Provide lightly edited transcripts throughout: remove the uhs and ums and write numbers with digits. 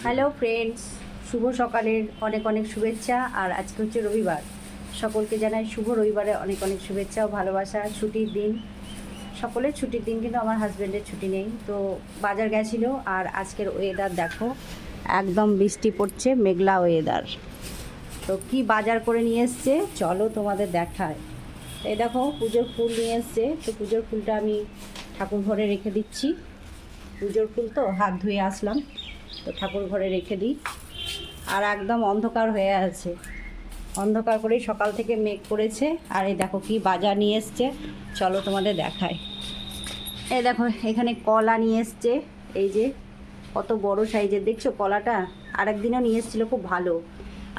Hello friends, শুভ সকালের অনেক অনেক শুভেচ্ছা। আর আজকে হচ্ছে রবিবার, সকলকে জানাই শুভ রবিবারে অনেক অনেক শুভেচ্ছা ও ভালোবাসা। ছুটির দিন, সকলের ছুটির দিন, কিন্তু আমার হাজব্যান্ডের ছুটি নেই। তো বাজার গেছিলো। আর আজকের ওয়েদার দেখো, একদম বৃষ্টি পড়ছে, মেঘলা ওয়েদার। তো কি বাজার করে নিয়ে এসছে চলো তোমাদের দেখায়। এই দেখো পুজোর ফুল নিয়ে এসছে। তো পুজোর ফুলটা আমি ঠাকুর ঘরে রেখে দিচ্ছি। পুজোর ফুল তো হাত ধুয়ে আসলাম, তো ঠাকুর ঘরে রেখে দিই। আর একদম অন্ধকার হয়ে আছে, অন্ধকার করেই সকাল থেকে মেঘ করেছে। আর এই দেখো কি বাজার নিয়ে এসছে, চলো তোমাদের দেখায়। এই দেখো এখানে কলা নিয়ে এসছে, এই যে কত বড় সাইজের, দেখছো কলাটা? আর একদিনও নিয়ে এসেছিলো, খুব ভালো।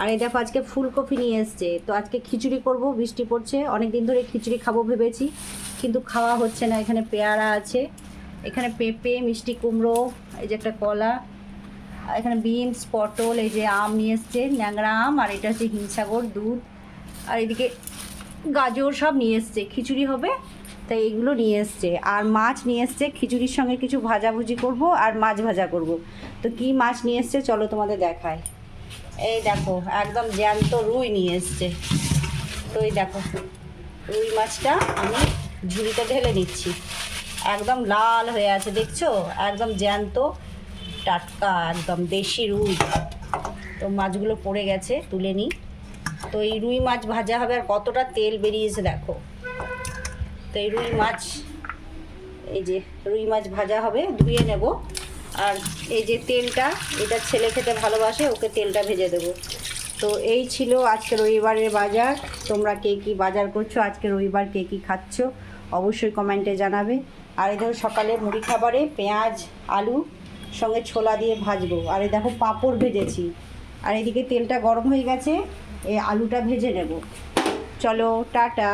আর এই দেখো আজকে ফুলকপি নিয়ে এসছে। তো আজকে খিচুড়ি করব, বৃষ্টি পড়ছে, অনেক দিন ধরে খিচুড়ি খাবো ভেবেছি, কিন্তু খাওয়া হচ্ছে না। এখানে পেয়ারা আছে, এখানে পেঁপে, মিষ্টি কুমড়ো, এই যে একটা কলা, আর এখানে বিনস, পটল, এই যে আম নিয়ে এসছে, ন্যাংরা আম, আর এটা হচ্ছে হিমসাগর, দুধ, আর এদিকে গাজর সব নিয়ে এসছে, খিচুড়ি হবে তাই এগুলো নিয়ে এসছে। আর মাছ নিয়ে এসছে, খিচুড়ির সঙ্গে কিছু ভাজাভুজি করব আর মাছ ভাজা করব। তো কি মাছ নিয়ে এসছে চলো তোমাদের দেখায়। এই দেখো একদম জ্যান্ত রুই নিয়ে এসছে। তো এই দেখো রুই মাছটা আমি ঝুড়িতে ঢেলে নিচ্ছি, একদম লাল হয়ে আছে, দেখছো? একদম জ্যান্ত টাটকা, একদম দেশি রুই। তো মাছগুলো পড়ে গেছে, তুলে নিই। তো এই রুই মাছ ভাজা হবে, আর কতটা তেল বেরিয়েছে দেখো। তো এই রুই মাছ, এই যে রুই মাছ ভাজা হবে, ধুয়ে নেব। আর এই যে তেলটা, এটা ছেলে খেতে ভালোবাসে, ওকে তেলটা ভেজে দেবো। তো এই ছিল আজকে রবিবারের বাজার। তোমরা কে কী বাজার করছো, আজকে রবিবার কে কী খাচ্ছ অবশ্যই কমেন্টে জানাবে। আর এই দেখো সকালে মুড়ি খাবারে পেঁয়াজ, আলু সঙ্গে ছোলা দিয়ে ভাজবো। আর এই দেখো পাঁপড় ভেজেছি। আর এদিকে তেলটা গরম হয়ে গেছে, এই আলুটা ভেজে নেব। চলো টাটা।